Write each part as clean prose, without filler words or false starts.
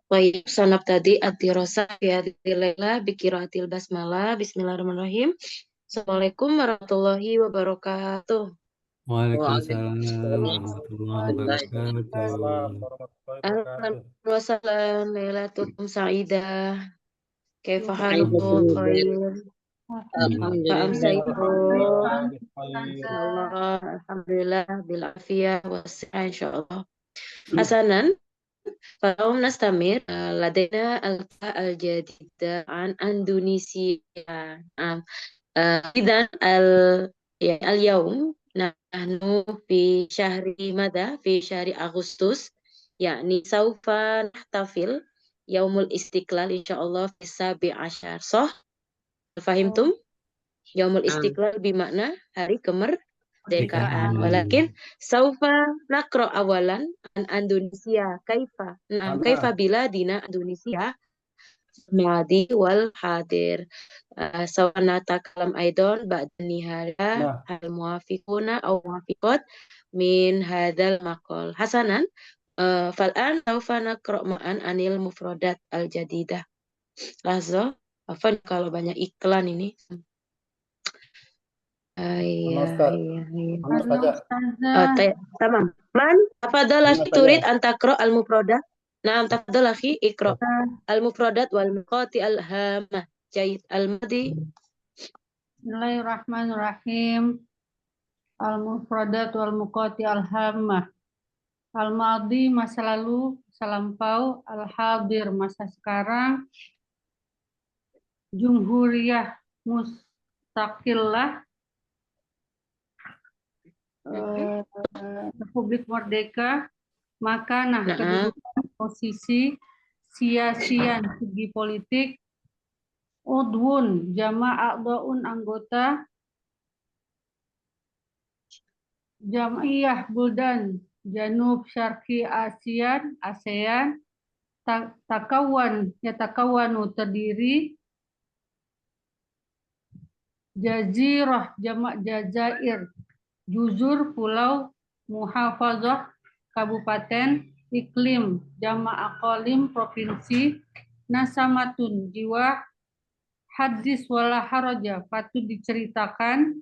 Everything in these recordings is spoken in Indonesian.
Baik, sanabtadi ad-dirasa fi hadhihi laila bi qiraatil basmalah. Bismillahirrahmanirrahim. Assalamualaikum warahmatullahi wabarakatuh. Waalaikumsalam warahmatullahi wabarakatuh. Ahlan wa sahlan, lailatul sa'idah. Kaifa halukum Alhamdulillah. khair? Fa amsaytum. Insyaallah, alhamdulillah bil afiyah was-sihah insyaallah. Hasanan, فاليوم نستمر لدينا الجديدة عن أندونيسيا. إذا يعني اليوم نحن في شهر ماذا؟ في شهر أغسطس، يعني سوف نحتفل يوم الاستقلال إن شاء الله في 17، صح؟ فهمتم؟ يوم الاستقلال بمعنى hari kemerdekaan. ولكن سوف نقرأ أولا عن أندونيسيا. كيف بلادنا أندونيسيا الماضي والحاضر. سوف نتكلم أيضا بعد النهاية الموافقون أو موافقات من هذا المقال. حسنا، فالآن سوف نقرأ معا عن المفردات الجديدة. لحظة، apa kalau banyak iklan ini. تمام. من تفضل أخي تريد أن تقرأ المفردات؟ نعم تفضل أخي اقرأ المفردات والمقاطع الهامة. جيد. الماضي. Bismillahirrahmanirrahim. Al-mufradat wal muqati al-hammah. Al-madi masa lalu, masa lampau, al-hadir masa sekarang, jumhuriyah mustaqillah, Republik Merdeka, makanah kedudukan, posisi, sia-sian segi politik, udwun jama'a'daun anggota, jam'iyah buldan Janub Syarqi ASEAN, yatakawanu terdiri, jazirah jamak jazair, juzur pulau, muhafazah kabupaten, iklim jamak aqalim provinsi, nasamatun jiwa, hadis wala haraja patut diceritakan,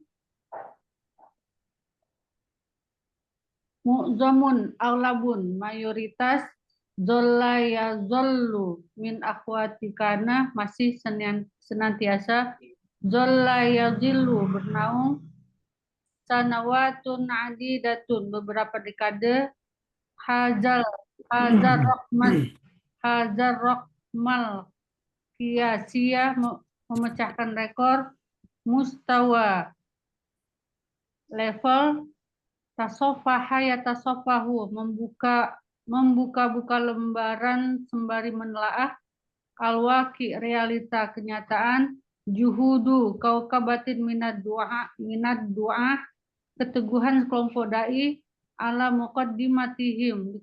mu'zamun aglabun mayoritas, zolla ya zollu min akhwatikana masih senantiasa, zolla ya zillu bernaung, sanawatun adidatun beberapa dekade, hazar rahmal kiasia memecahkan rekor, mustawa level, tasofaha yatasofahu membuka lembaran sembari menelaah, alwaki realita kenyataan, juhudu kaukabatin minad du'a keteguhan kelompok dai, ala muqaddimatihim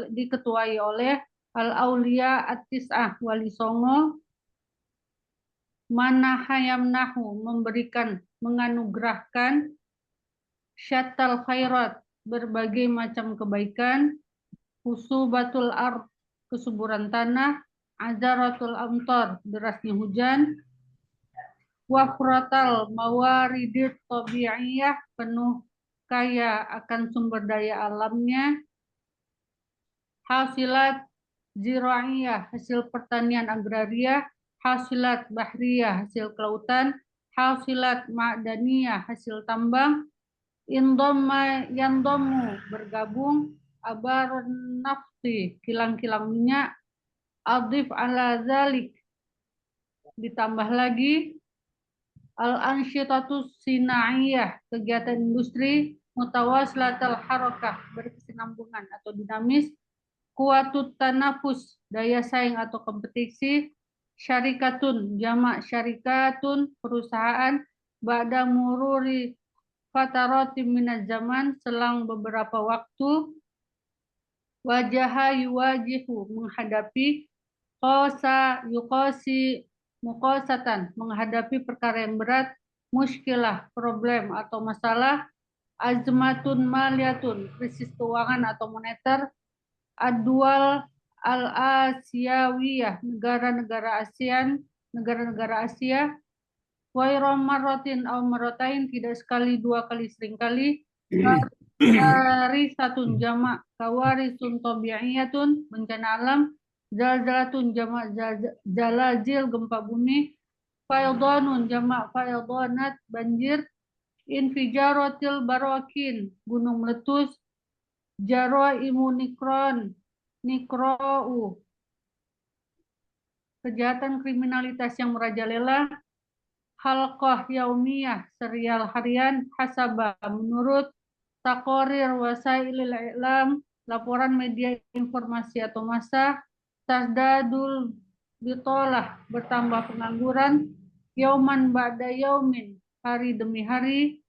diketuai oleh al-aulia at-tis'ah wali songo, manahayamnahu memberikan menganugerahkan, syattal khairat berbagai macam kebaikan, husubatul ard kesuburan tanah, azaratul amtar derasnya hujan, wafratal mawaridit tabi'iyah penuh kaya akan sumber daya alamnya, hasilat zira'iyah hasil pertanian agraria, hasilat bahriyah hasil kelautan, hasilat ma'daniyah hasil tambang, indoma yandomu bergabung, abarun nafti kilang-kilang minyak, adif ala zalik ditambah lagi, al-ansyitatus sinaiyah kegiatan industri, mutawaslatal harakah berkesinambungan atau dinamis, kuatut tanafus daya saing atau kompetisi, syarikatun jamak syarikatun perusahaan, ba'da mururi fataratim minaz zaman selang beberapa waktu, wajaha yuwajihu menghadapi, qosa yuqosi muqosatan menghadapi perkara yang berat, muskilah problem atau masalah, azmatun maliyatun krisis keuangan atau moneter, adwal al-Asiyawiyah, negara-negara ASEAN, negara-negara Asia, wairom marotin au marotain, tidak sekali, dua kali, seringkali, warisatun jamak, kawarisun tobi'iyatun, bencana alam, zalzalatun jamak, zalazil, gempa bumi, faidhanun jamak, faidhanat, banjir, infijarotil barokin, gunung meletus, jaraimu nikrou, kejahatan kriminalitas yang merajalela, halqah yaumiyah, serial harian, hasaba, menurut, takorir wasailil i'lam, laporan media informasi atau massa, tasdadul bitolah, bertambah pengangguran, yauman ba'da yaumin, hari demi hari,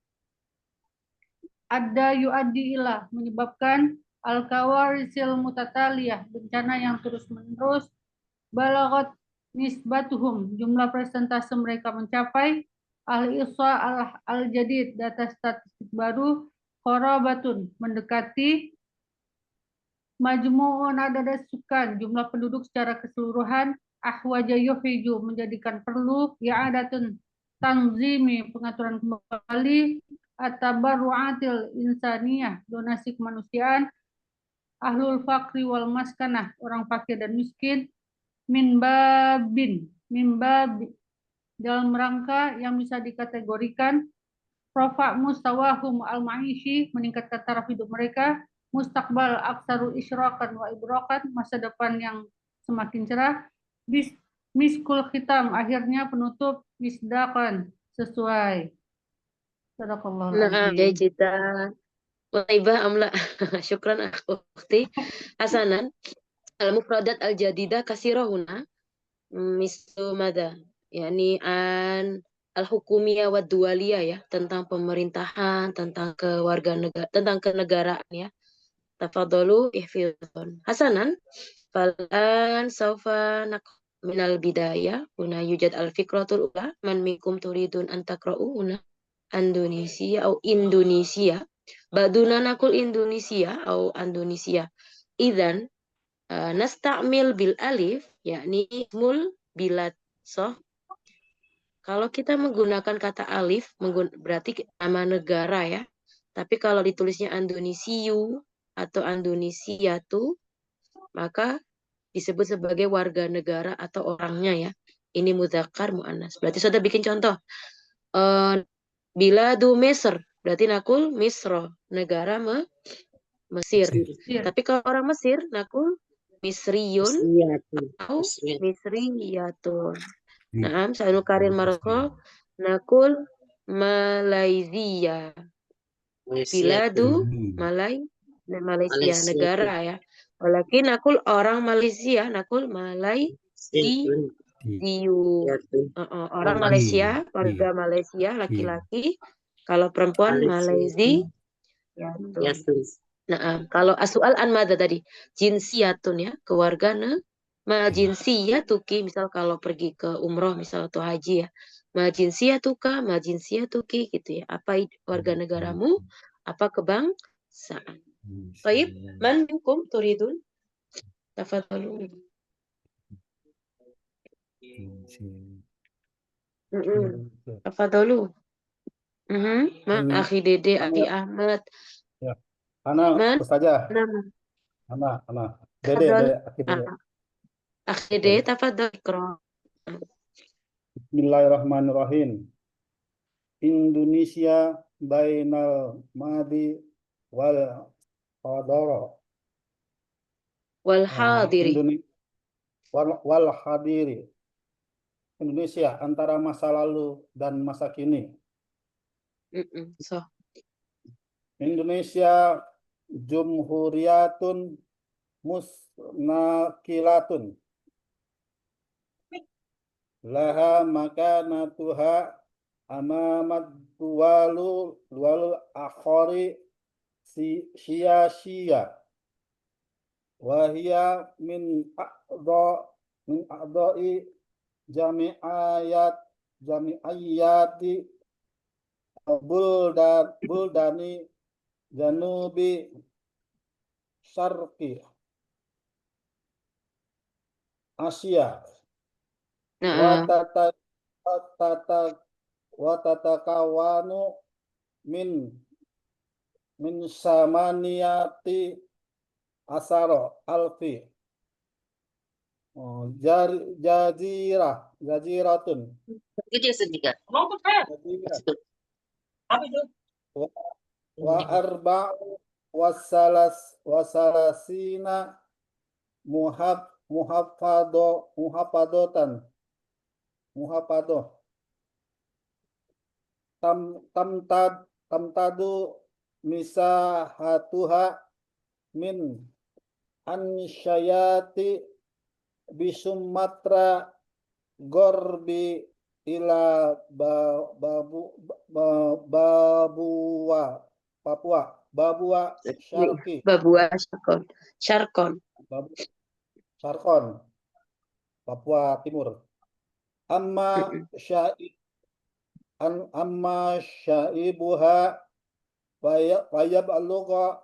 ada yu'addi ilah, menyebabkan al-kawarisil mutataliyah, bencana yang terus-menerus, balagot nisbatuhum, jumlah persentase mereka mencapai, al-ihsa al-jadid, data statistik baru, qarabatun, mendekati, majmu'un adada sukan, jumlah penduduk secara keseluruhan, ahwaja yuhiju, menjadikan perlu, ya'adatun tanzimi, pengaturan kembali, atabarru'atil insaniyah, donasi kemanusiaan, ahlul fakri wal maskanah, orang fakir dan miskin, min babi, dalam rangka yang bisa dikategorikan, rofa mustawahum al-ma'ishi, meningkatkan taraf hidup mereka, mustaqbal aksaru isyrakan wa ibrokan, masa depan yang semakin cerah, miskul khitam, akhirnya penutup, misdakan, sesuai. Sadaqallahul Nah, azim. jai jita. Waibah amla. Syukran ukhti. Hasanan. Al-mufradat al-jadidah kasirahuna. Mislu mada. Yani an al-hukumiyah wa dualiyah ya. Tentang pemerintahan, tentang kewarganegaraan, tentang kenegaraan ya. Tafadalu ihfidhun. Hasanan. Falan saufa minal bidayah. Huna yujad al-fikratul ula. Man minkum turidun antakra'u huna. Indonesia atau Indonesia. Baduna nakul Indonesia atau Indonesia. Idzan nastamil bil alif yakni ismul bilad. So, kalau kita menggunakan kata alif berarti nama negara ya. Tapi kalau ditulisnya Indonesiu atau Indonesia tuh maka disebut sebagai warga negara atau orangnya ya. Ini mudzakkar muannas. Berarti sudah bikin contoh. Biladu Mesir, berarti nakul Misro, negara Mesir. Tapi kalau orang Mesir, nakul Misriyun atau Misriyatun. Nah, sa'anu karin Maroko, nakul Malaysia. Biladu Malaysia, negara ya. Walakin nakul orang Malaysia, nakul orang Malaysia, warga Malaysia, laki-laki. Kalau perempuan Malaysia, ya tuh. Nah, kalau asual an mada tadi, jinsiyatun ya, kewargane. Ma jinsiyatuki, misal kalau pergi ke umroh, misal atau haji ya. Ma jinsiyatuka, ma jinsiyatuki, gitu ya. Apa warga negaramu, apa kebangsaan. Baik, man minkum turidun? Tafadhalu. Tafadhalu. Akhi Dede, Akhi Ahmad. Ya. Ana Ustazah. Ana. Dede, Akhi Dede. Akhi Dede, tafadhal ikra. Bismillahirrahmanirrahim. Indonesia bainal madi wal hadara. Wal hadiri. Wal hadiri. Indonesia antara masa lalu dan masa kini. So. Indonesia Jumhuriyatun Musnakilatun. Laha makanatuha amamat wal akhari siyasiyah. Wahia min a'dha'i jami'ayati buldani janubi syarqi. Asia Nah, watatakawanu min samaniyati asaro alfi jaziratun kecil sedikit. jazirah wa arba'u wasalasina muhafadotan tamtadu misahatuha min ansyayati bisumatra gorbi ila Babua Syarqi Babua Syarkon. Sarkon Papua Timur amma syaibuha wayab alugha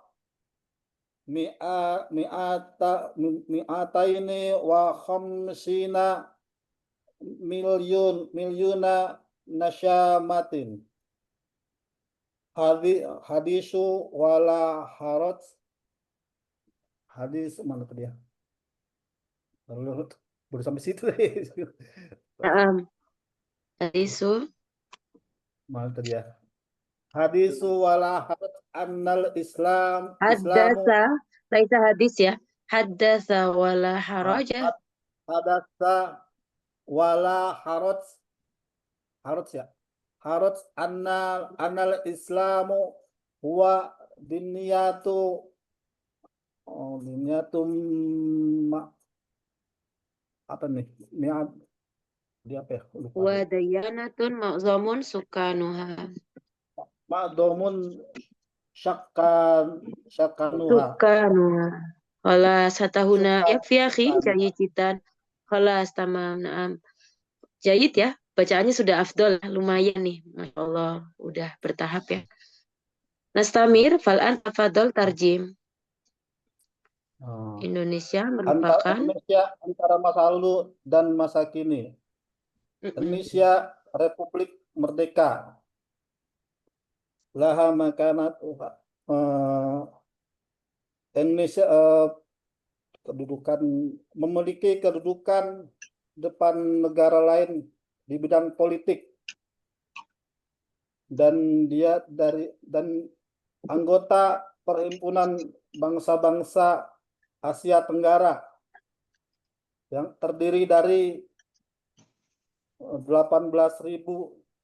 mi'ataini wa khamsina milyuna nasyamatin hadisu wala haraj hadis mana tuh dia baru sampai situ Hadisu mana tuh dia hadisu wala haraj annal islamu laisa hadis ya. Haddasa wala haraja. hadasa wala haraj ya haraj annal islamu huwa diniyatu apa nih dia apa ya lupa Wa dayanatun ma'zamun sukanuha. ma'domun syakanuha Khalas hatahuna yakfi akhi jayid jitan. Khalas tamam. Naam. Jayid ya. Bacaannya sudah afdol, lumayan nih. Masya Allah, udah bertahap ya. Nastamir fal'an tafadhol tarjim. Indonesia merupakan antara masa lalu dan masa kini. Indonesia Republik Merdeka. Laha makanat Indonesia memiliki kedudukan depan negara lain di bidang politik dan anggota Perhimpunan Bangsa-Bangsa Asia Tenggara yang terdiri dari 18.000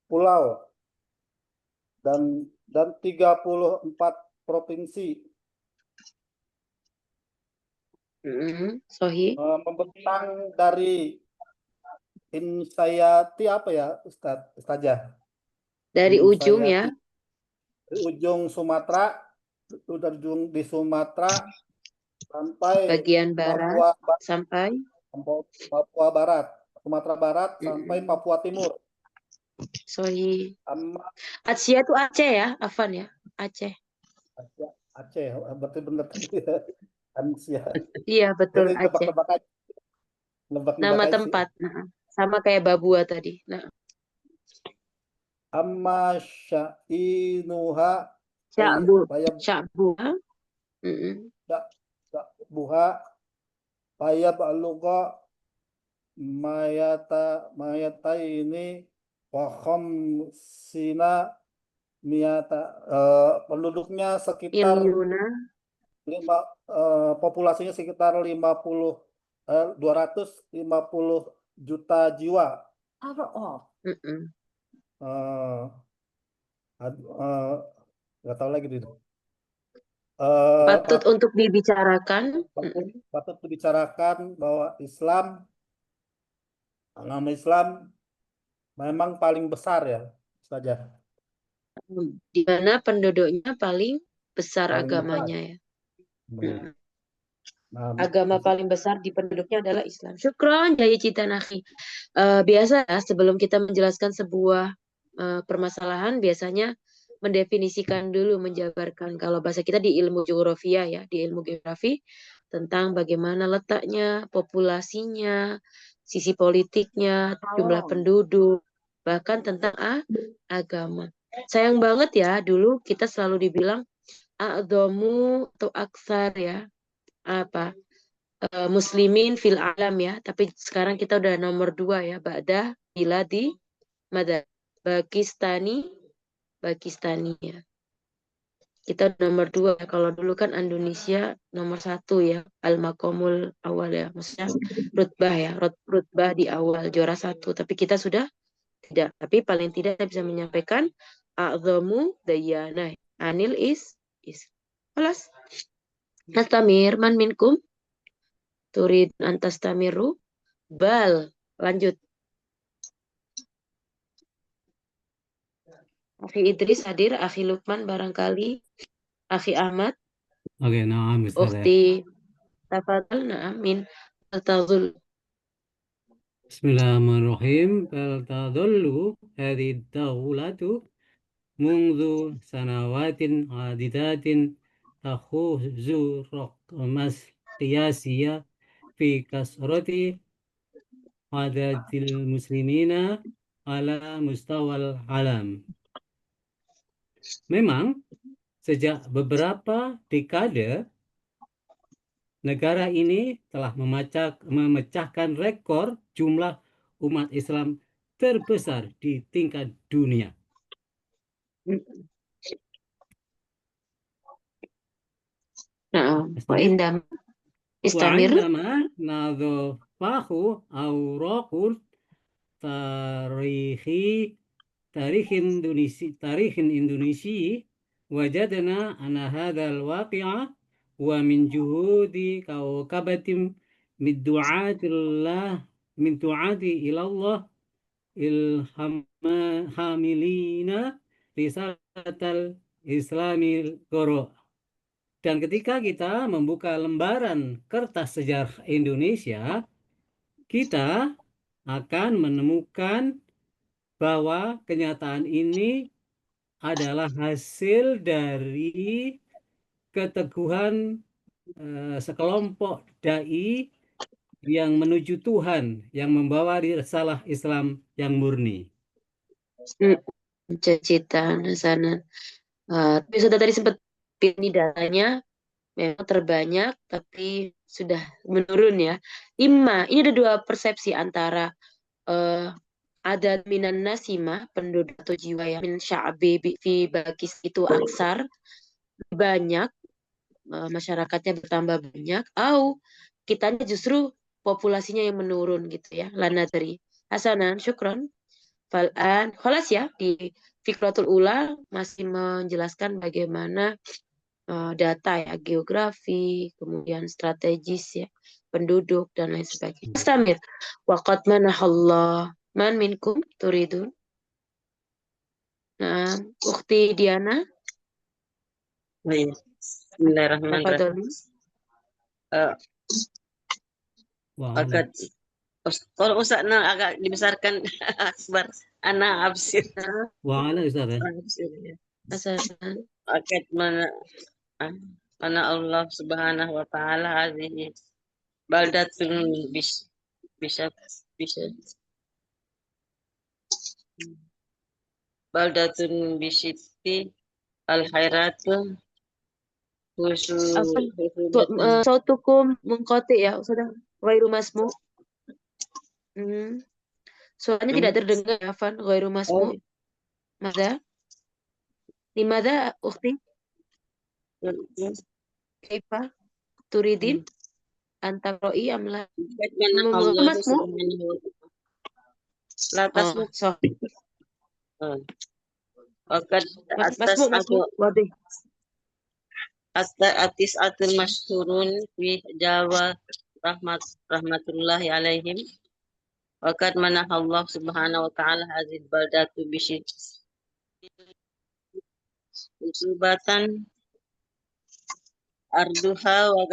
pulau dan 34 provinsi. Sohi. Membentang dari Insayati apa ya Ustazah? Dari ujung ya. Dari ujung Sumatera, ujung di Sumatera sampai bagian barat sampai Papua Barat, Sumatera Barat sampai Papua Timur. Sohi. Asia itu Aceh ya, Afan ya, Aceh. Aceh, berarti benar. Iya betul Aceh. Nama Aja. tempat, sama kayak Babua tadi. Nah. Amma syainuha sya'buha payab alugha mayata ini wa khamsina miyata penduduknya sekitar populasinya sekitar 250 juta jiwa. Nggak tahu lagi itu. Patut untuk dibicarakan. Patut dibicarakan bahwa agama Islam memang paling besar ya saja. Di mana penduduknya paling besar agamanya ya. Agama paling besar di penduduknya adalah Islam. Syukron Jaya Cita Nakhi. Biasa ya, sebelum kita menjelaskan sebuah permasalahan, biasanya mendefinisikan dulu, menjabarkan. Kalau bahasa kita di ilmu geografia ya, di ilmu geografi, tentang bagaimana letaknya, populasinya, sisi politiknya, jumlah penduduk, bahkan tentang agama. Sayang banget ya, dulu kita selalu dibilang a'dhamu atau aksar ya, apa muslimin fil alam ya, tapi sekarang kita udah nomor 2 ya, ba'da biladi mada Pakistani ya. Kita nomor 2. Kalau dulu kan Indonesia nomor 1 ya, al-maqamul awal ya, maksudnya rutbah ya, rutbah di awal juara 1. Tapi kita sudah tidak. Tapi paling tidak kita bisa menyampaikan a'zamu dayana anil is. Kelas. Nastamir man minkum turid antastamiru bal. Lanjut. Akhi Idris hadir, Akhi Lukman barangkali, Akhi Ahmad, Oke, nah, Ustaz ya. Ukhti tafadhal, na'am min tadhul. Bismillahirrahmanirrahim. Faltadullu hadhihi ad-dawlatu منذ سنوات عديدة تأخذ رقم قياسية في كثرة عدد المسلمين على مستوى العالم. Memang sejak beberapa dekade negara ini telah memecahkan rekor jumlah umat Islam terbesar di tingkat dunia. Na'am. Wa Istamir. indam istamir. وعندما نظفه أوراق تاريخ إندونيسي وجدنا أن هذا الواقع ومن جهود كوكبة من دعاة إلى الله الحاملين رسالة الإسلام القرآن. Dan ketika kita membuka lembaran kertas sejarah Indonesia, kita akan menemukan bahwa kenyataan ini adalah hasil dari keteguhan sekelompok dai yang menuju Tuhan, yang membawa risalah Islam yang murni. Cita-cita sana. Tapi sudah tadi sempat ini datanya memang terbanyak, tapi sudah menurun ya. Ini ada 2 persepsi antara ada minan nasima, penduduk atau jiwa yang min sya'bi fi bakis itu aksar, banyak, masyarakatnya bertambah banyak, atau kitanya justru populasinya yang menurun gitu ya. Lana dari Hasanan, syukron. Fal'an, kholas ya, di Fikratul Ula masih menjelaskan bagaimana data ya, geografi, kemudian strategis ya, penduduk dan lain sebagainya. Istamir. Waqad manahallah man minkum turidun. Nah, Ukhti Diana. Bismillahirrahmanirrahim. Agak kalau Ustaz agak dibesarkan akbar anak absir. Wa'ala Ustaz ya. Akad mana Allah subhanahu wa ta'ala hadhihi baldatun baldatun bisyiti al-hairatu sautukum munqati ya, sudah ghairu masmu. Suaranya tidak terdengar ya, Van, ghairu masmu. Mada? Limada ukhti? Kaifa turidin antaroi amla masmu? La tasmu. Atis atul masyhurun fi Jawa rahmatullahi alaihim. Waqad manahallah subhanahu wa ta'ala hadhihi baldatu bisyid usubatan arduha wa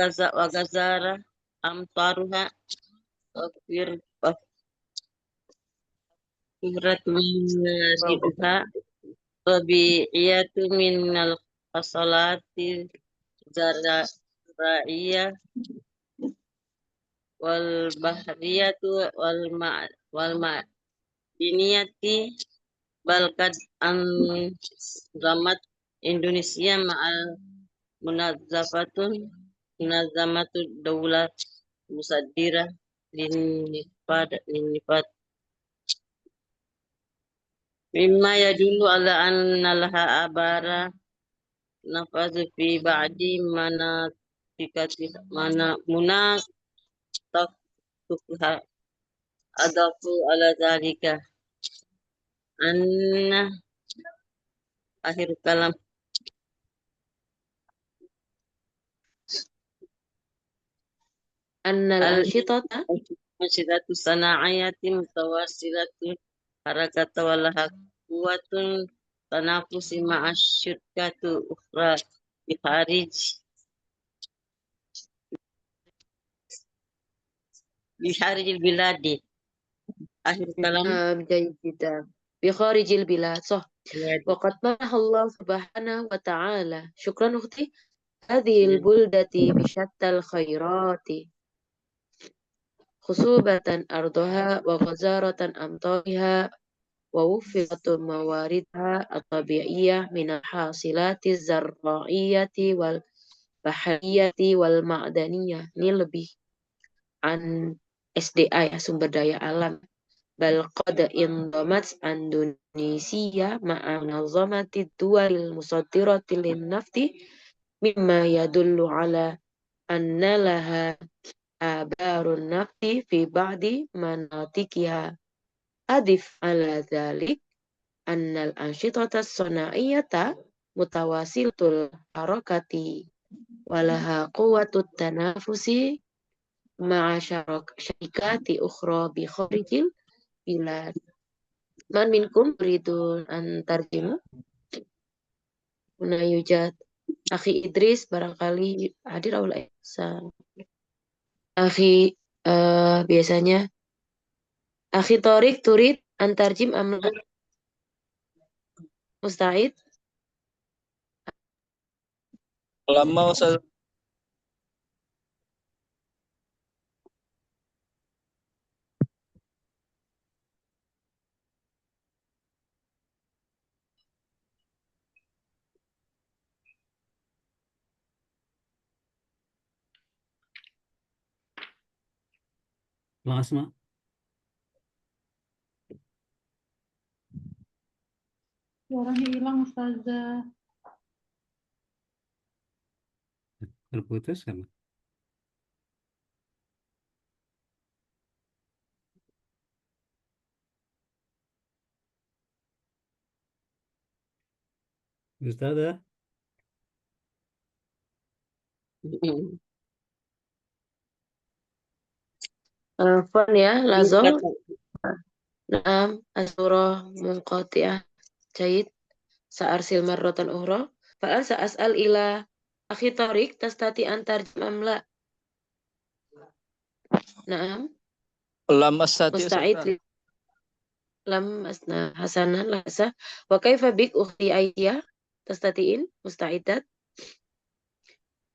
gazara amtaruha Firatuha tabi'iyatu minal fasalati zara'iyah wal bahriyatu wal ma'diniyati balkad zamat Indonesia ma'al munazamatu daulat musaddirah linifat mimma yadullu ala anna laha abara nafazu fi ba'di munatafiha adafu ala zalika anna akhir kalam Annal ansyitata al-ansyidatu sana'ayati mutawasilatu harakata walaha kuwatun tanafusi ma'asyirkatu ukhra biharijil biladi. Akhir kalam. jayyida bi kharijil bilad. Waqad Allah subhanahu wa ta'ala. Syukran ukhti. Hadhil buldati bisyattal khairati. Khusubatan ardoha wa ghazaratan amtariha wa wufiqatu mawaridha at-tabi'iyyah minal hasilati zarra'iyyati wal bahriyati wal ma'daniyah. Ini lebih an SDA ya, sumber daya alam. Bal qad indamat Indonesia ma'a munazamati duwalil musaddirati lin nafti mimma yadullu ala anna laha abarun nafti fi ba'di manatikiha. Adif ala dhalik annal ansyitata sana'iyata mutawasilatul harakati walaha quwwatut tanafusi ma'a syarikati ukhra bi kharijil bilad. Man minkum yuridun an tarjimu? Huna yujad Akhi Idris barangkali hadir awal Akhi biasanya Akhi Torik turid antarjim amla musta'id. Lama Ustaz. Asma. Suaranya hilang Ustazah. Terputus kan? Ustazah. Fon ya, lazo. Naam, as-surah munqati'ah. Jayid. Sa'arsil marratan ukhra. Fa'al sa'as'al ila Akhi Tariq tastati antarjim amla. Naam. Lam astati Musta'id. Lam asna hasanan lasa. Wa kaifa bik ukhti Aisyah? Tastatiin musta'idat.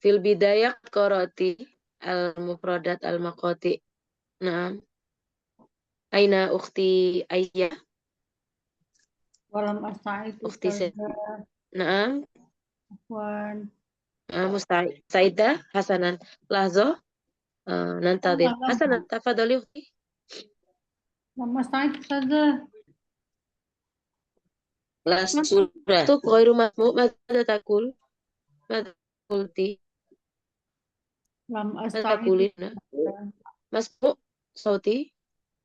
Fil bidayah qarati al-mufradat al-maqati. Naam. Aina ukhti Aisyah? Walam asta'id Ukhti Ustazah. Naam. Afwan. Saidah hasanan lahzo. Nantadir. Hasanan tafadhali ukhti. Walam asta'id Ustazah. La surah. Tuk ghairu masmu' madza takul? Madza qulti? Lam Madza asta'id. takulina? Masmu' sauti?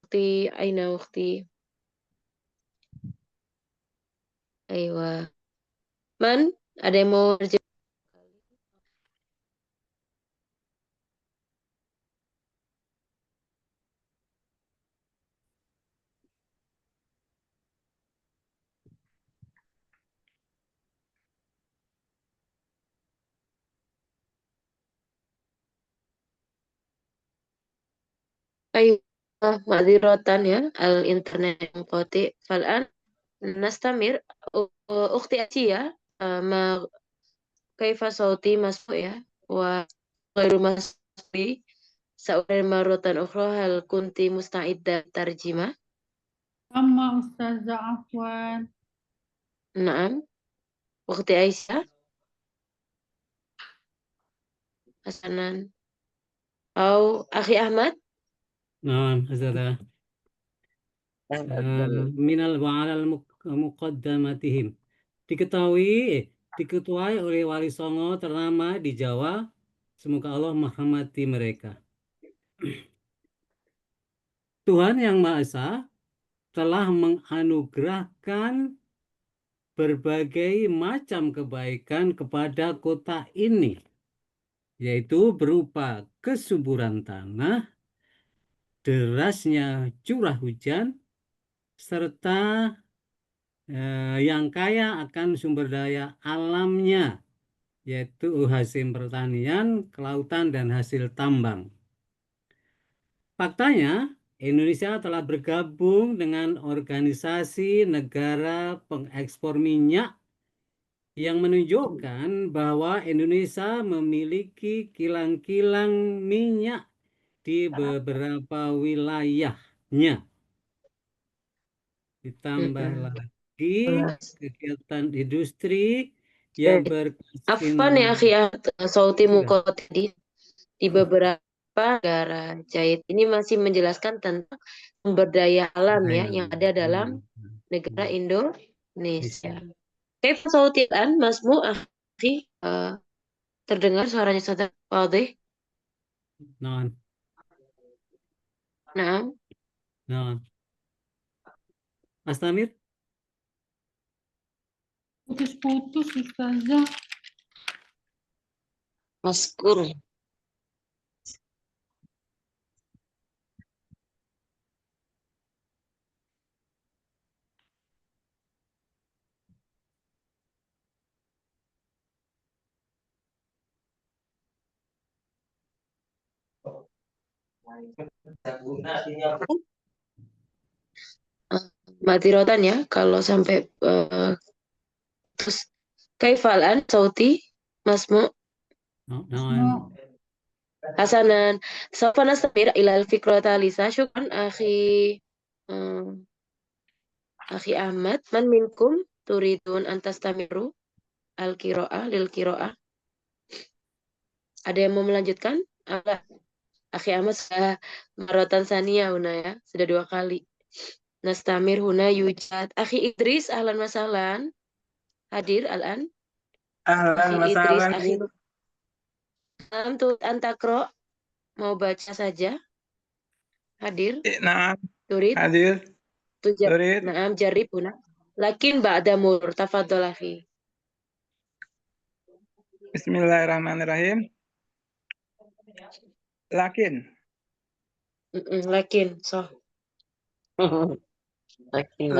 Ukhti aina ukhti? Aywa. Man? Ada yang mau terjemah? Aywa, ma'dziratan ya, al-internet yang qati. Fal'an nastamir ukhti Asia ma kaifa sauti masmu' ya wa ghairu masmi Sa'ulan marratan ukhra hal kunti musta'idda tarjimah? Sama Ustazah Afwan. Naam. Ukhti Aisyah. Hasanan. Au Akhi Ahmad. نعم أستاذة minal wa'alal muqaddamatihim. Diketuai oleh Wali Songo ternama di Jawa. Semoga Allah merahmati mereka. Tuhan Yang Maha Esa telah menganugerahkan berbagai macam kebaikan kepada kota ini, yaitu berupa kesuburan tanah, derasnya curah hujan, serta yang kaya akan sumber daya alamnya, yaitu hasil pertanian, kelautan, dan hasil tambang. Faktanya, Indonesia telah bergabung dengan organisasi negara pengekspor minyak yang menunjukkan bahwa Indonesia memiliki kilang-kilang minyak di beberapa wilayahnya. Ditambah lagi kegiatan industri yang Afwan ya Akhi Sauti Sudah. Muko tadi di beberapa negara Jahit ini masih menjelaskan tentang sumber daya alam ya yang ada dalam negara Indonesia. Kaif Sauti an Masmu Akhi terdengar suaranya Ustaz Fadhih? Nah, Naam. Astamir? Putus-putus Ustazah. Maskur. Mati rotan ya kalau sampai terus kaifalan Sauti Masmu Nah, Hasanan sawfa nastamir ila al-fikrata lisa syukran Akhi Ahmad man minkum turidun antastamiru al-qira'ah lil qira'ah. Ada yang mau melanjutkan? Akhi Ahmad sudah maratan sania huna ya, sudah 2 kali. Nastamir huna yujad. Akhi Idris ahlan wa sahlan. Hadir al-an. Ahlan Akhi wa Idris sahlan. akhi Antakro mau baca saja. Hadir. Naam, Turid. hadir. Turid. Naam jarib huna. Lakin ba'da mur tafadhal akhi. Bismillahirrahmanirrahim. Lakin. Lakin so. Lakin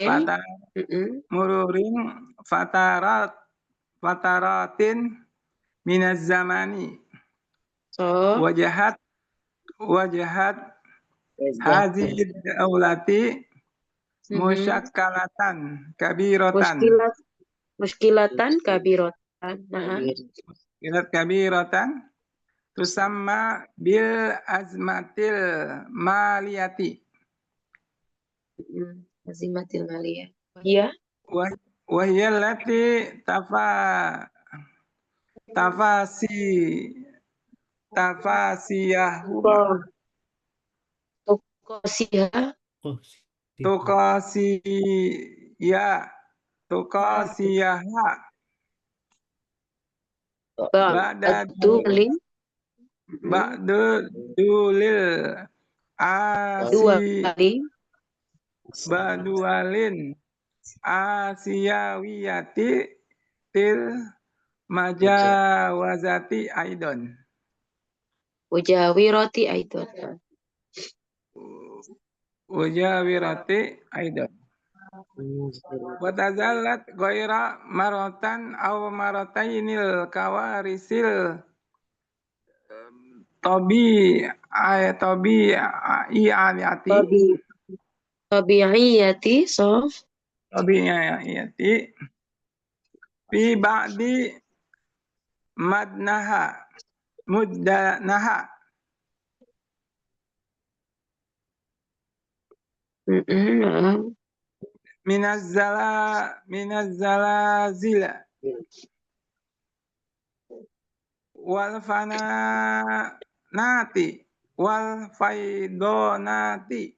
ada mururin fataratin minaz zamani. So. Wajahat hadhihi daulati musyakkalatan kabiratan. Muskilatan kabiratan. Muskilat kabiratan tusamma bil azmatil maliyati. Azimatil maliyah. Iya. Wahya allati tafasiyahuma. Tukasiyaha. Ba'dulil Badualin Asiyawiyati til majawazati aidon. Wajawirati aidon. Watazallat ghaira maratan aw maratainil kawarisil tabi'iyati so. Tabi'iyati Fi ba'di muddanaha Na'am. minazzalazila wal fananati wal faidonati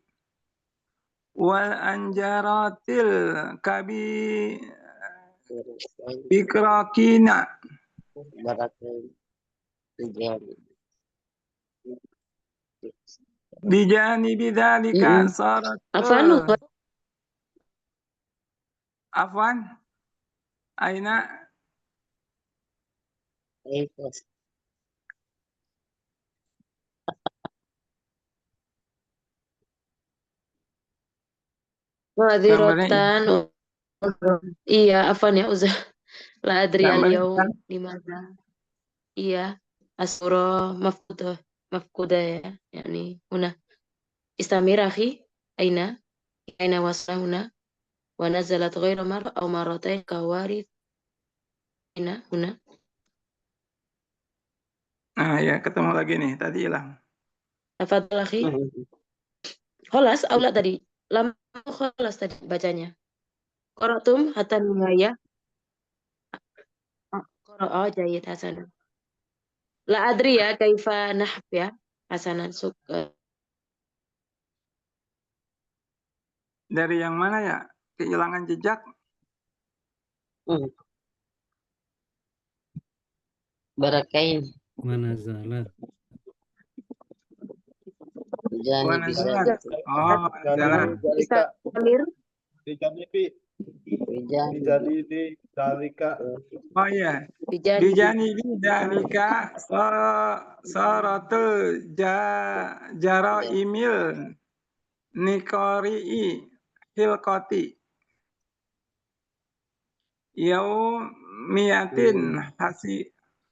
wal anjaratil bikrakina bijani bidzalika Afwan, afwan aina gambarnya ma'dziratan. Iya, afwan ya Uzza. La adri al gambarnya yaum limadza. Iya, asura mafkudah ya. Yani huna. Istamir akhi. Aina wasla huna. Wa nazalat ghairu marra aw marratain kawarith. Huna. nah ya ketemu lagi nih tadi hilang Tafadhal akhi. Kholas aula tadi. Lama kholas tadi bacanya. Qaratum hatta nihaya. Oh, jayid hasanan. La adri ya kaifa nahb ya. Hasanan dari yang mana ya kehilangan jejak Barakain. Mana zalat. Jani Wana bisa. zalat. Oh, jalan. Istamir. Dijadi di dalika. Oh iya. Bijani. Bijani dalika sorotul jaro imil nikori hilkoti yaumiyatin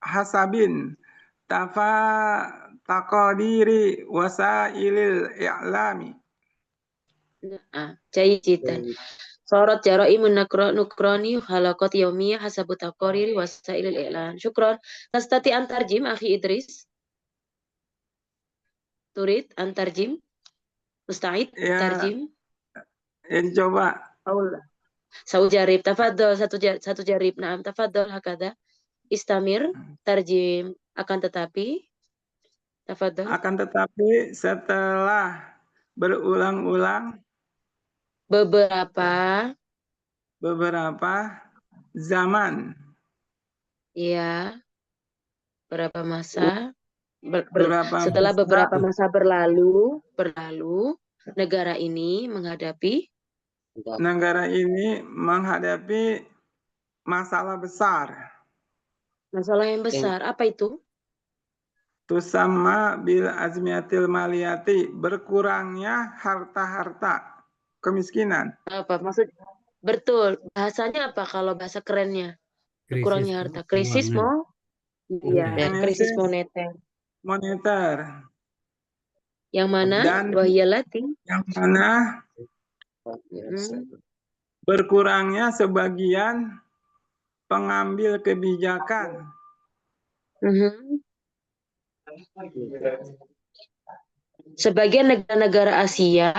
hasabin takodiri wasailil i'lami. Jayid jiddan. Sorot jaraimun nukroni halakot yaumiyah hasabu taqariri wasailil i'lan. Syukron. Tastati antarjim akhi Idris. Turid antarjim. Musta'id Ya, tarjim. ya dicoba. Allah. Saujarib. Tafadhol satu jarib. Naam tafadhol hakada. Istamir tarjim akan tetapi. Tafadhol. Akan tetapi setelah berulang-ulang Beberapa zaman. Iya. Beberapa masa. Setelah masa beberapa masa berlalu, negara ini menghadapi masalah besar. masalah yang besar. Apa itu? Tusamma bil azmiyatil maliyati, berkurangnya harta-harta, kemiskinan. Apa maksud? Betul. Bahasanya apa kalau bahasa kerennya? Berkurangnya harta. Krisis keuangan. Iya, krisis moneter. Yang mana? Dan Wahiyalati. yang mana berkurangnya sebagian pengambil kebijakan. Sebagian negara-negara Asia,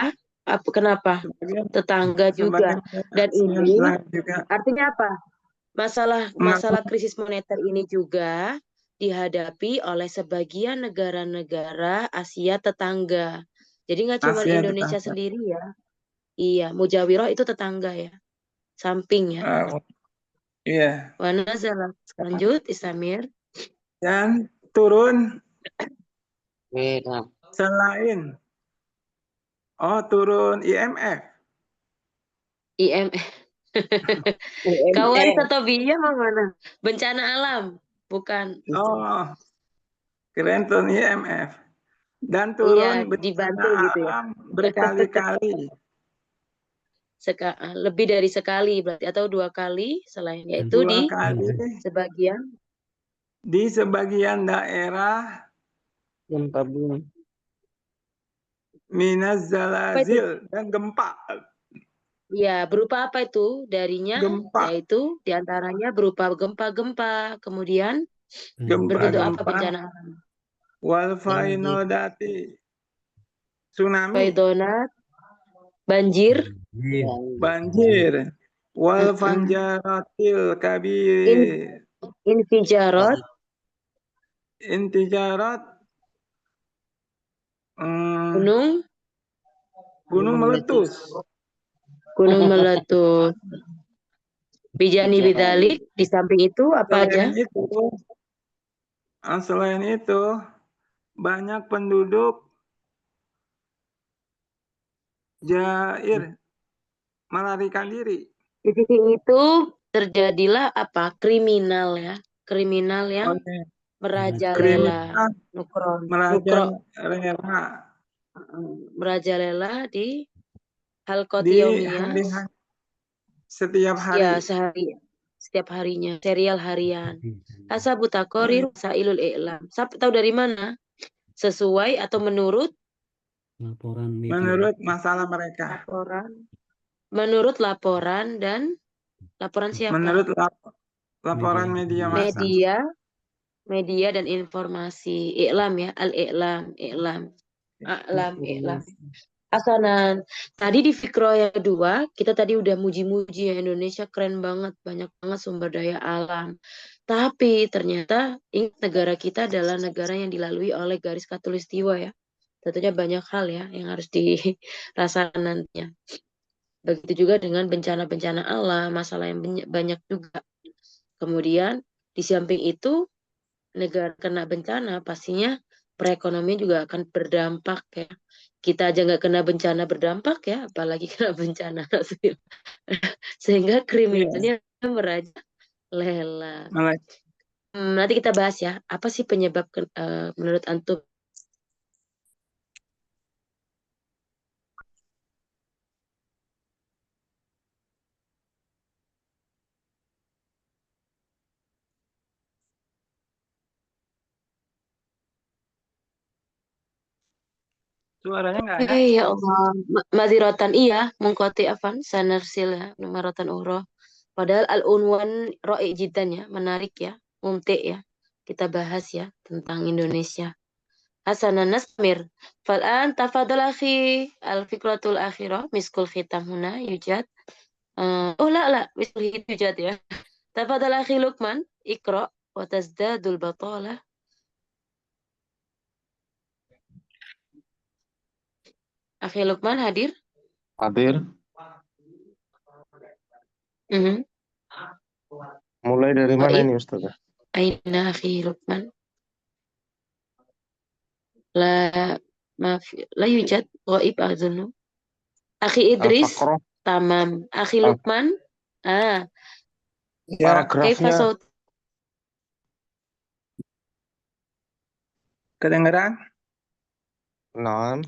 kenapa? Tetangga juga. Dan ini artinya apa? Masalah krisis moneter ini juga dihadapi oleh sebagian negara-negara Asia tetangga. Jadi nggak cuma Indonesia sendiri ya. Iya, Mujawiroh itu tetangga ya. Samping ya. Iya. Wanazalah. Lanjut, Istamir. Dan turun selain turun IMF. Kawan Satobia mana? Bencana alam, bukan. Oh, keren turun IMF. Dan turun dibantu gitu ya. Berkali-kali. Lebih dari sekali berarti atau 2 kali selain yaitu di sebagian daerah gempa bumi, minaz zalazil dan gempa. Ya, berupa apa itu? Darinya, Gempa, yaitu diantaranya berupa gempa-gempa, kemudian berbentuk apa gempa-gempa, bencana alam? wal fainodati, tsunami, Faidonat, banjir, banjir, wal mm-mm, fanjaratil in, kabir, infijarot, intijarat, gunung, gunung meletus. gunung meletus. Bijani bidalik, di samping itu apa aja? Selain itu, banyak penduduk Jair melarikan diri. Di titik itu terjadilah apa? Kriminal ya. Kriminal yang Oke. merajalela. Nukro. Merajalela Merajalela di halqat di yaumiyah. hari setiap Ya, hari. setiap harinya. Serial harian. Hasabu taqarir sailul i'lam. Tahu dari mana? Sesuai atau menurut Laporan media. Menurut masalah mereka. laporan. Menurut laporan dan laporan siapa? Menurut laporan media massa. Media dan informasi. I'lam ya, al-i'lam, i'lam. I'lam. Hasanan. Tadi di Fikro yang kedua, kita tadi udah muji-muji ya, Indonesia keren banget, banyak banget sumber daya alam. Tapi ternyata ingat negara kita adalah negara yang dilalui oleh garis khatulistiwa ya. Tentunya banyak hal ya yang harus dirasakan nantinya. Begitu juga dengan bencana-bencana alam, masalah yang banyak juga. Kemudian di samping itu negara kena bencana pastinya perekonomian juga akan berdampak ya. Kita aja nggak kena bencana berdampak ya, apalagi kena bencana. Sehingga kriminalnya merajalela. Nanti kita bahas ya, apa sih penyebab menurut antum? Suaranya nggak ada. Ya Allah, mazirotan iya, mengkoti afan, sanarsil ya, numarotan uhro. Padahal al-unwan ro'i jidan ya, menarik ya, mumti ya. Kita bahas ya tentang Indonesia. Hasanan nasmir. Fal'an tafadhal akhi al-fikratul akhirah miskul khitam huna yujad. Oh la, miskul khitam yujad ya. Tafadhal akhi Luqman, ikra wa tazdadul batalah. Akhi Luqman hadir? Hadir. Mulai dari mana ini Ustazah? Aina akhi Luqman? La yujad ghaib azunu. Akhi Idris, tamam. Akhi Luqman, paragrafnya kedengeran? Nah.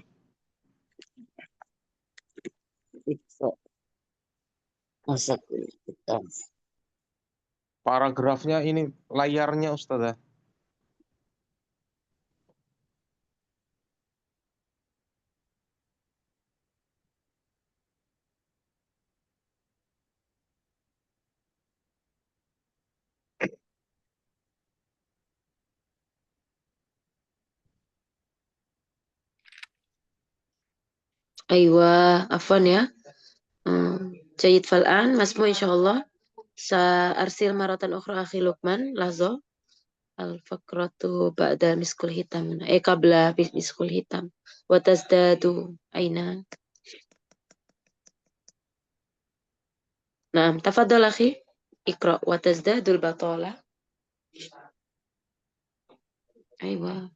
Paragrafnya ini layarnya Ustazah. Aywa, afwan ya. Jayid fal'an, masmu insyaallah. Arsil maratan ukhra akhi Luqman, lazo. Al-fakratu ba'da miskul hitam. Qabla miskul hitam. Wa tazdadu aina. Naam, tafadhal akhi. Iqra wa tazdadul batalah. Aywa.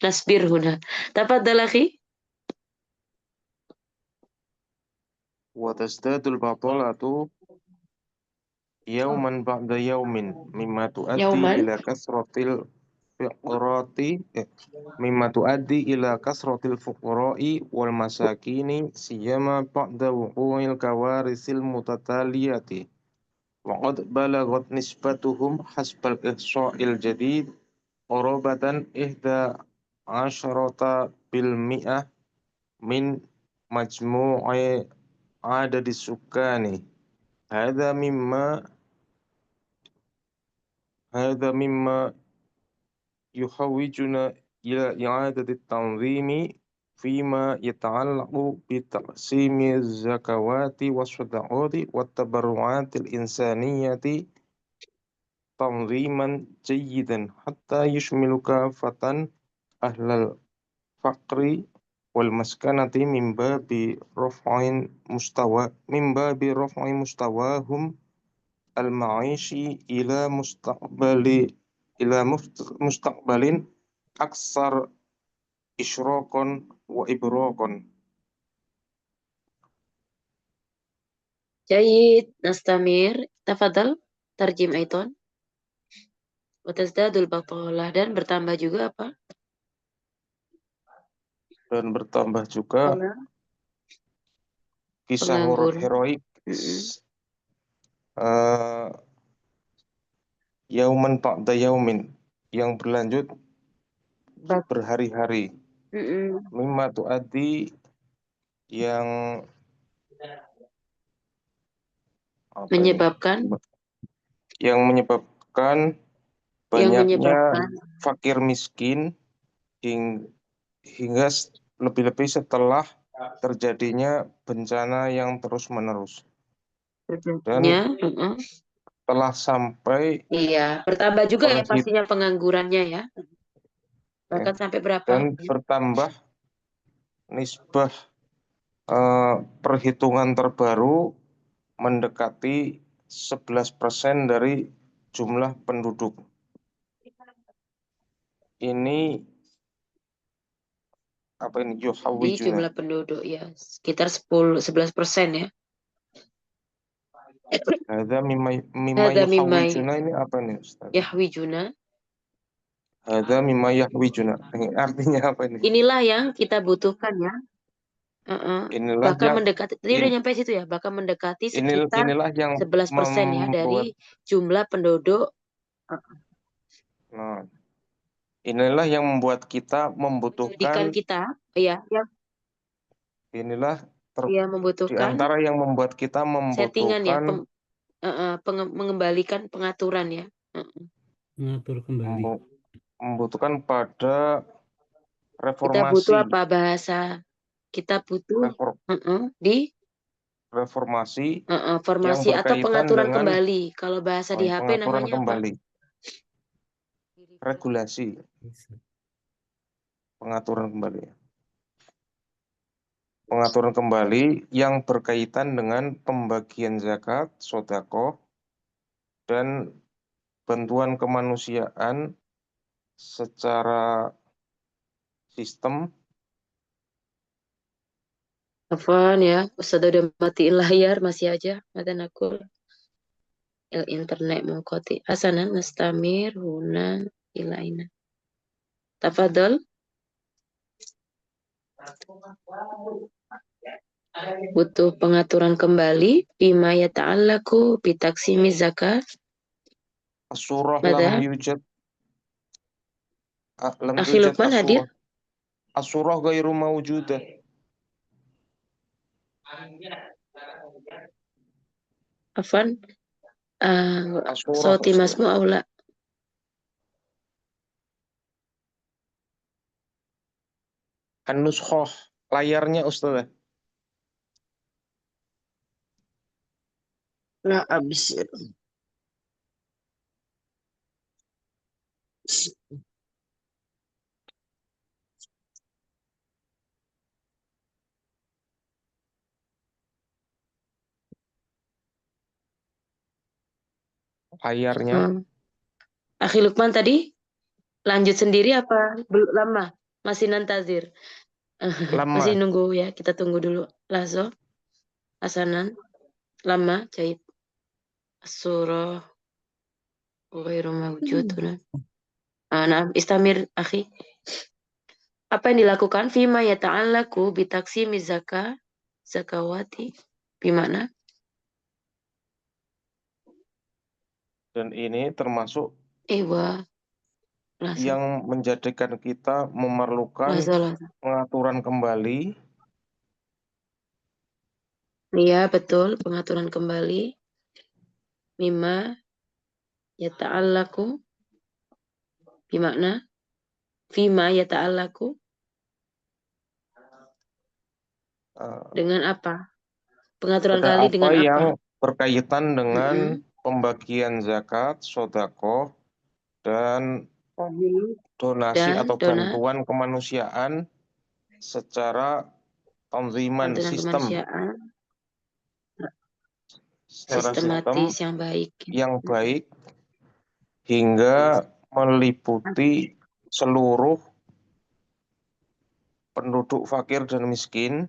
Nasbir huna. Tafadhal akhi. Wa tasdadul batalatu yauman ba'da yaumin mimma tuaddi ila kasratil fuqarati mimma tuaddi ila kasratil fuqara'i wal masakini siyama ba'da wuqu'il kawarisil mutataliyati wa qad balagat nisbatuhum hasbal ihsa'il jadid qorobatan ihda asyarata bil mi'ah min majmu'i adadis sukani. Hadza mimma yuhawwijuna ila i'adati tanzimi fima yata'allaqu bi taqsimi zakawati was-sadaqati wat-tabarru'atil insaniyati tanziman jayyidan hatta yushmilu kafatan ahlal faqri wal maskanati min babi raf'in mustawahum al-ma'ishi ila mustaqbalin aksar isyraqan wa ibraqan. Jayid, nastamir. Tafadhal, tarjim aiton. Wa tazdadul batalah, dan bertambah juga apa? Dan bertambah juga kisah horor heroik yauman ba'da yaumin, yang berlanjut berhari-hari. Mimma tu'addi, yang menyebabkan banyaknya fakir miskin hingga lebih-lebih setelah terjadinya bencana yang terus-menerus. Dan telah sampai bertambah juga ya pastinya penganggurannya ya. Bahkan sampai berapa? Dan bertambah nisbah perhitungan terbaru mendekati 11% dari jumlah penduduk. Ini apa ini? Di jumlah penduduk ya, sekitar 11% ya. Hadza mimma yuhawwijuna, ini apa nih Ustaz? Yahwijuna. Hadza mimma yahwijuna. Artinya apa ini? Inilah yang kita butuhkan ya. Bahkan mendekati, tadi udah nyampe situ ya, bahkan mendekati sekitar 11% ya dari jumlah penduduk. Nah, inilah yang membuat kita membutuhkan kita, ya. Inilah membutuhkan di antara yang membuat kita settingan ya, mengembalikan pengaturan ya. Mengatur kembali. Membutuhkan pada reformasi. Kita butuh apa bahasa? Kita butuh di reformasi, formasi atau pengaturan kembali. Kalau bahasa di HP namanya kembali. Apa? Regulasi. Pengaturan kembali. Pengaturan kembali yang berkaitan dengan pembagian zakat, sedekah, dan bantuan kemanusiaan secara sistem. Afwan ya, Ustaz udah matiin layar, masih aja madan aku internet mau koti. Hasanan nastamir huna ilaina. Tafadhol. Butuh pengaturan kembali bima yata'allaku bitaksimi zakat. As-surah lam yujad. Akhi Lukman hadir? As-surah ghairu mawjudah. Afwan. Sauti masmu aula. An-nuskhah, layarnya Ustaz. Nah, habis. Layarnya. Akhi Lukman tadi lanjut sendiri apa belum lama? Masih nantazir. Lama. Masih nunggu ya, kita tunggu dulu. Lazo. Hasanan. Lama, jahit. Surah ghairu mawjudun. Nah, istamir akhi. Apa yang dilakukan? Fima yata'allaku bitaksimi zakawati. Bimana? Dan ini termasuk Langsung. yang menjadikan kita memerlukan Masalah. pengaturan kembali. Iya, betul. Pengaturan kembali. Mimma yata'allaku. Bimakna. Fima yata'allaku. Dengan apa? Pengaturan Pada kali apa dengan yang apa? berkaitan dengan pembagian zakat, sedekah, dan donasi Dan atau bantuan kemanusiaan secara tanziman, bantuan sistem, kemanusiaan secara sistem sistematis yang baik. yang baik hingga meliputi seluruh penduduk fakir dan miskin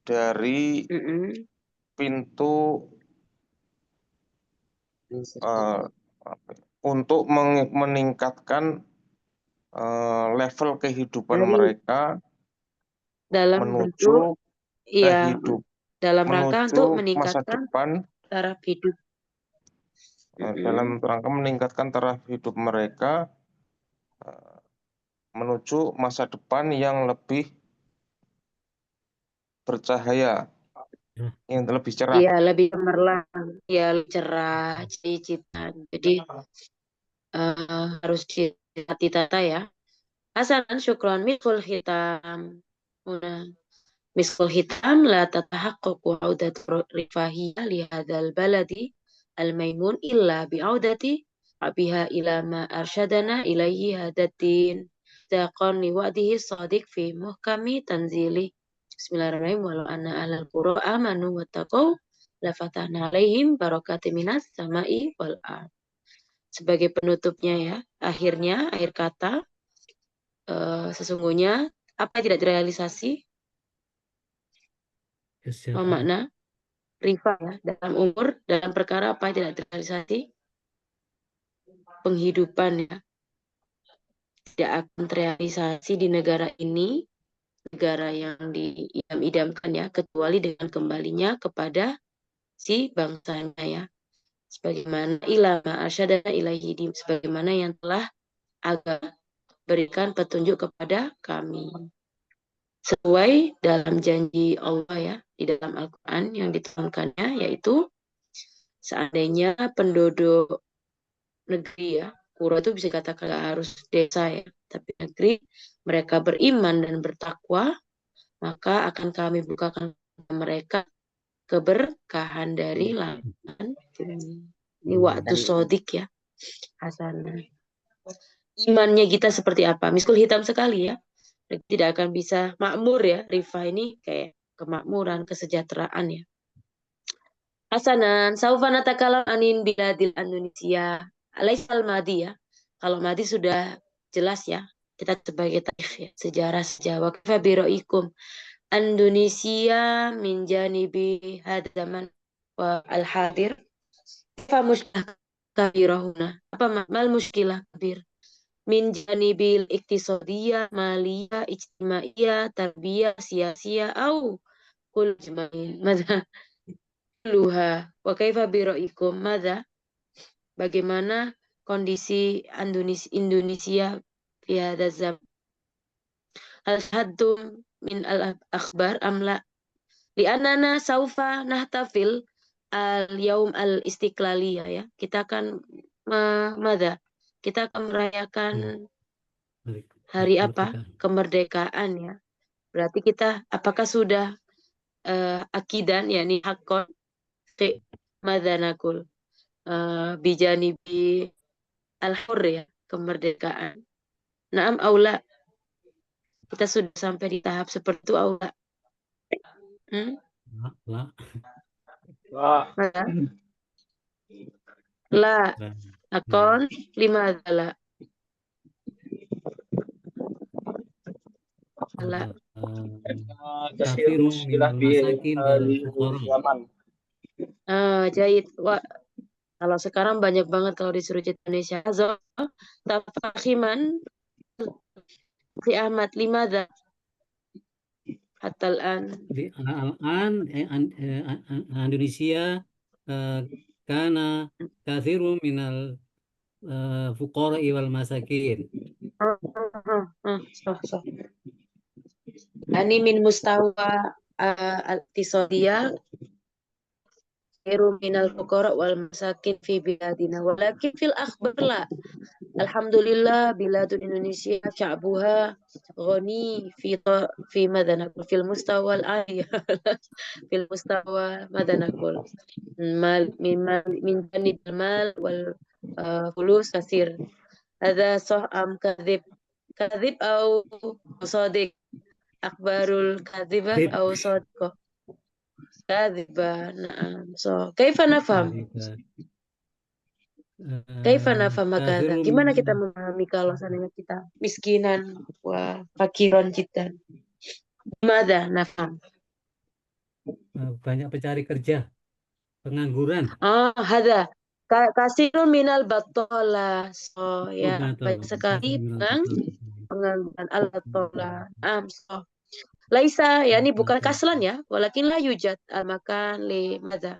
dari pintu untuk meningkatkan level kehidupan Dari- mereka dalam bentuk menuju dalam rangka untuk masa meningkatkan depan, taraf hidup. dalam rangka meningkatkan taraf hidup mereka menuju masa depan yang lebih bercahaya, yang lebih cerah. Iya, lebih cemerlang, ya lebih cerah, cita. Jadi harus ditata ya. Hasanan syukron miskul hitam. Miskul hitam la tatahaqqaqu audat rifahiyya li hadzal baladi al-maimun illa bi'audati abiha ila ma arsyadana ilaihi hadaddin taqan li wa'dihi shadiq fi muhkami tanzili. Bismillahirrahmanirrahim. Walau anna ahlal qura amanu wattaqau la fatahna alaihim barakatim minas sama'i wal ard. Sebagai penutupnya ya, akhir kata sesungguhnya apa yang tidak direalisasi makna rifa ya, dalam umur, dalam perkara apa yang tidak terrealisasi, penghidupan ya tidak akan terrealisasi di negara ini, negara yang diidam-idamkan ya, kecuali dengan kembalinya kepada si bangsanya ya, sebagaimana ilama arsyadana ilaihi, sebagaimana yang telah agama berikan petunjuk kepada kami. Sesuai dalam janji Allah ya, di dalam Al-Quran yang diturunkannya, yaitu seandainya penduduk negeri ya, pura itu bisa dikatakan gak harus desa ya, tapi negeri, mereka beriman dan bertakwa, maka akan kami bukakan mereka keberkahan dari langit bumi. Ini waktu sodik ya, hasanah. Imannya kita seperti apa? Miskul hitam sekali ya. Tidak akan bisa makmur ya. Rifah ini kayak kemakmuran, kesejahteraan ya. Hasanan, saufa natakalam anin biladil Indonesia. Alaisal madi ya. Kalau madi sudah jelas ya. Kita sebagai tarikh ya, sejarah sejauh kaifa biroikum Indonesia min janibi hadaman wa al-hadir. Kaifa mushkilah kabirahuna. Apa mal mushkilah kabir? Min janibil iktisadiyah, maliyah, ijtimaiyah, tarbiyah, siyasiyah, au kul jemain. Madha luha. Wa kaifa biroikum. Madha. Bagaimana kondisi Indonesia fi hadha zaman. Hal haddum min al-akhbar amla. Li'anana saufa nahtafil al-yaum al-istiqlaliyah ya. Kita akan madha. Kita akan merayakan hari apa? Kemerdekaan ya. Berarti kita apakah sudah akidan yakni hakon madhanakul bijanibi al-hur ya, kemerdekaan. Naam aula. Kita sudah sampai di tahap seperti itu aula. La. Akon lima adalah kafiru minal masakin wal fuqara. Jahit. Kalau sekarang banyak banget kalau disuruh cerita Indonesia. Tafakiman si Ahmad limadha hatta al-an. Indonesia karena kathiru minal fuqara'i wal masakin. صح. يعني من مستوى الاقتصادية غير من الفقراء والمساكين في بلادنا ولكن في الأخبار لا. الحمد لله بلاد إندونيسيا شعبها غني في ماذا نقول في المستوى العالي في المستوى ماذا نقول من جانب المال والفلوس كثير. هذا صح أم كذب أو صادق؟ أخبار الكاذبة كذب. أو صادقة؟ كاذبة. نعم. كيف نفهم هذا? Kafirun Gimana kita memahami kalau seandainya kita miskinan wa fakiran jiddan? Gimana nafham? banyak pencari kerja, pengangguran. Hada kasirun minal batola. Ya, Betul. banyak sekali Kasirun pengangguran al-batola. Laisa, ya ini bukan kaslan ya, walakin la yujad al-makan li madza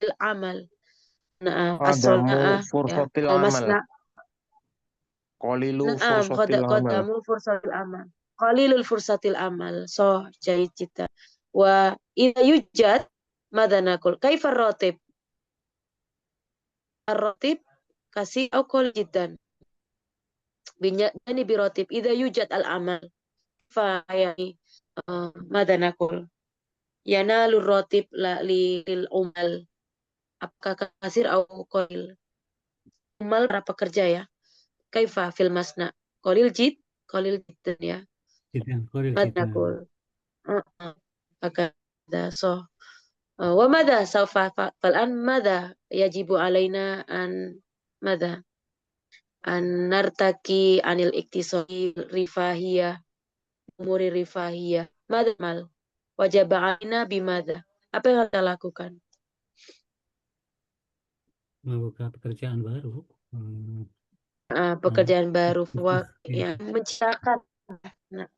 al-amal. Nah, Adamu fursatil amal. al-masna. Qalilu fursatil amal. Qadamu fursatil amal. Qalilul fursatil amal. Jayyid jiddan. Wa idza yujad madza naqul? Kaifa ar-ratib? Ar-ratib kasih au qal jiddan. Binyani biratib idza yujad al-amal. Fa yani madza naqul? Yanalur ratib lil umal. Apakah kasir atau qalil? Umal para pekerja ya. Kaifa fil masna? Qalil jiddan ya. Madza naqul? Hakadha. Wa madza sawfa fal'an madza yajibu alaina an madza an nartaki anil iktisadi rifahiyah umuri rifahiyah madza mal wajib alaina bimadza? Apa yang kita lakukan? Membuka pekerjaan baru. Pekerjaan baru yang menciptakan. Nah,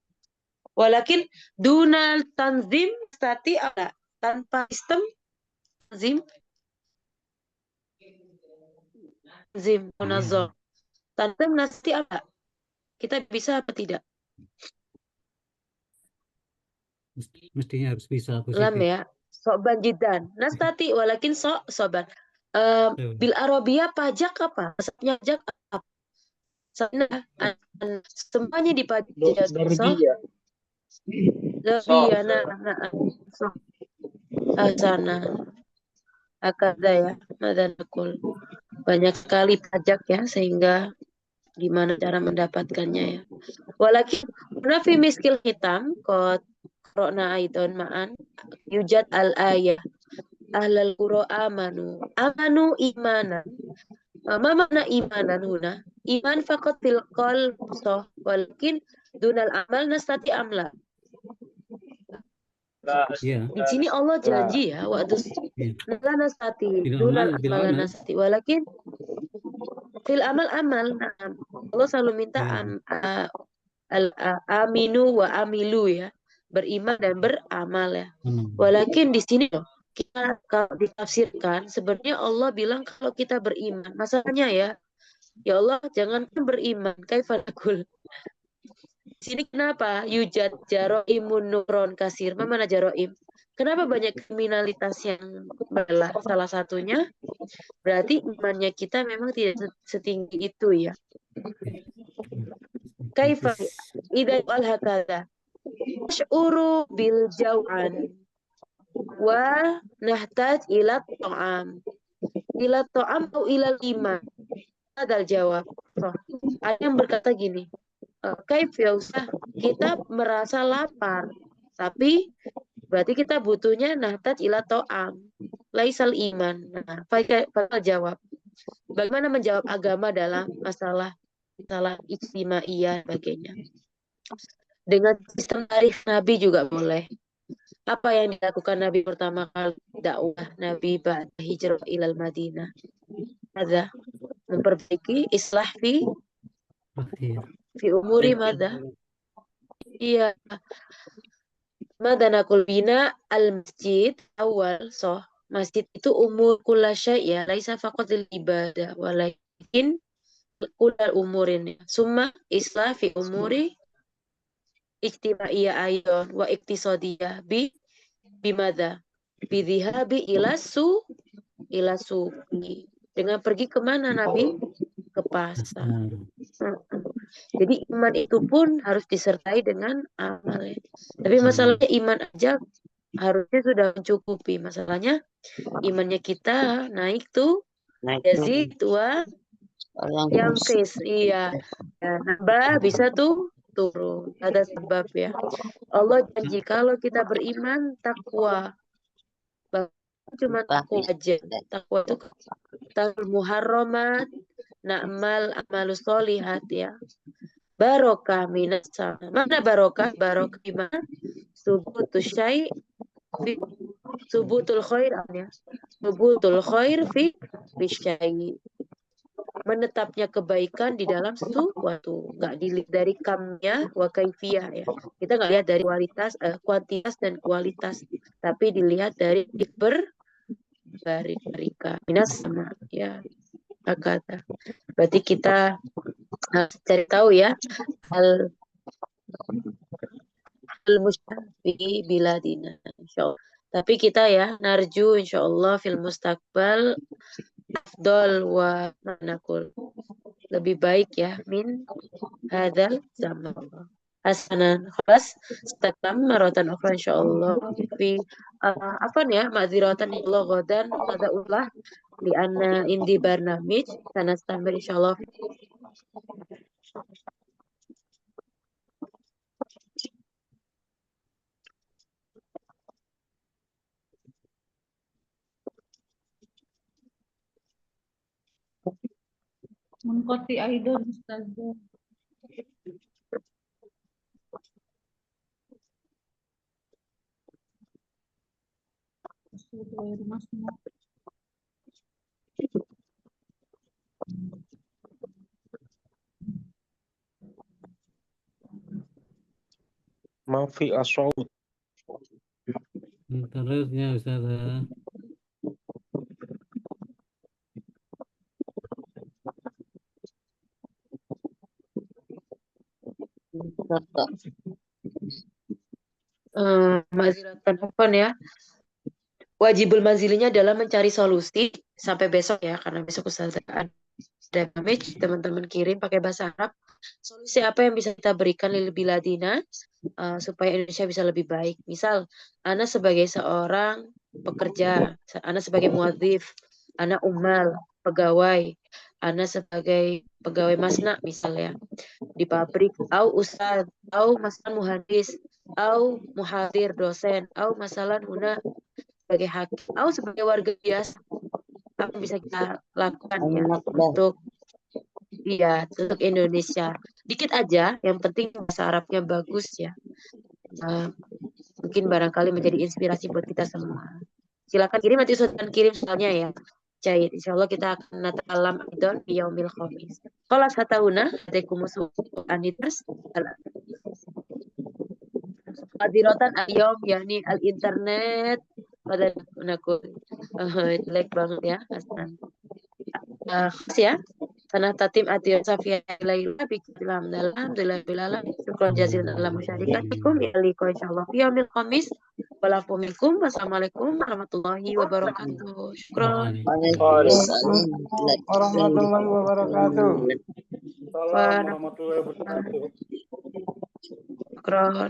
walakin dunal tanzim stati ada tanpa sistem tanzim munazzam tanpa nasti ada kita bisa apa tidak? Mestinya harus bisa Lam positif. ya, soban jiddan nastati walakin soban bil arabiyah pajak apa? Pajak apa? Semuanya dipajak. Lebih sana akada ya madanakul banyak sekali pajak ya sehingga gimana cara mendapatkannya ya. Walakin nafi miskil hitam qad qara'na aidan ma'an yujad al ayah ahlal qura amanu imanan. Ma makna imanan huna? Iman faqat fil qalb walakin dunal amal nastati amla. Di sini Allah janji ya waktu nastati dunal amal nastati walakin fil amal. Allah selalu minta aminu wa amilu ya, beriman dan beramal ya. Walakin di sini loh kita kalau ditafsirkan sebenarnya Allah bilang kalau kita beriman. Masalahnya ya Allah jangankan beriman, kaifanakul. Di sini kenapa yujad jaroimun nuron kasir? Mana jaroim? Kenapa banyak kriminalitas yang belah? Salah satunya berarti imannya kita memang tidak setinggi itu ya. Kaifa idza al-hakadha ash'uru bil jaw'an wa nahtaj ila ta'am atau ilal iman. Adal jawab. Ada yang berkata gini, kaif ya usah kita merasa lapar tapi berarti kita butuhnya nahtaj ila ta'am laisal iman. Nah, Faisal jawab bagaimana menjawab agama dalam masalah ijtimaiyah sebagainya. Dengan sistem tarikh Nabi juga boleh. Apa yang dilakukan Nabi pertama kali dakwah Nabi ba'da hijrah ilal Madinah? Ada memperbaiki islah fi umuri madza? Iya. Madanakul bina al masjid awal masjid itu umur kulla syai' ya, laisa faqat lil ibadah walakin ulal umurin. Summa islah fi umuri ijtimaiyah ayun wa iktisadiyah bimadha bidhihabi ila suqi. Dengan pergi kemana Nabi? Ke pasar. Jadi iman itu pun harus disertai dengan amal ya. Tapi masalahnya iman aja harusnya sudah mencukupi. Masalahnya imannya kita naik tuh Naik yazid wa yang kes iya ya, nambah bisa tuh turun. Ada sebab ya. Allah janji kalau kita beriman takwa. Cuma takwa aja. Takwa itu takwa muharramat na'mal amalus solihat ya. Barokah minas sama. Mana barokah? Barokah gimana? Subutul syai' fi subutul khair ya. Subutul khair fi syai'. Menetapnya kebaikan di dalam sesuatu, nggak dilihat dari kamnya wa kaifiyah ya. Kita nggak lihat dari kuantitas dan kualitas, tapi dilihat dari barika minas sama ya. Kata. Berarti kita harus cari tahu ya al mustafi biladina insyaallah. Tapi kita ya narju insyaallah fil mustaqbal afdal wa manakul lebih baik ya min hadzal zaman. Hasanan khalas setakam maratan ukhra insyaallah fi afan ya ma'dziratan Allah ghadan qadaullah li anna indi barnamij sanastamir insyaallah. Mengkoti aidon Ustazah. ما في أصوات. Terusnya Ustazah. Maziratan apa ya? Wajibul manzilinya adalah mencari solusi sampai besok ya, karena besok Ustazah ada message teman-teman kirim pakai bahasa Arab. Solusi apa yang bisa kita berikan lil biladina supaya Indonesia bisa lebih baik. Misal, Ana sebagai seorang pekerja, Ana sebagai muadzif, Ana umal, pegawai, Ana sebagai pegawai masna misalnya di pabrik, au ustaz, au masalah muhandis, au muhadir dosen, au masalah huna sebagai hakim, au sebagai warga biasa. Apa yang bisa kita lakukan ya untuk Indonesia? Dikit aja, yang penting bahasa Arabnya bagus ya. Mungkin barangkali menjadi inspirasi buat kita semua. Silakan kirim, nanti Ustaz akan kirim soalnya ya. Cair, insyaallah kita akan natalam idon di yaumil khamis. Qala satahuna ataikumus anitras hadiratan al-yawm yakni al-internet pada nakul. Jelek banget ya Hasan. Ya. Sana tatim atiyo safiyah laila bikilam alhamdulillah bilala syukran jazilan ala musyarikatikum ya liqa insyaallah fi yaumil khamis walakum minkum wassalamualaikum warahmatullahi wabarakatuh. Syukran. Waalaikumsalam warahmatullahi wabarakatuh. Assalamualaikum warahmatullahi wabarakatuh. Syukran.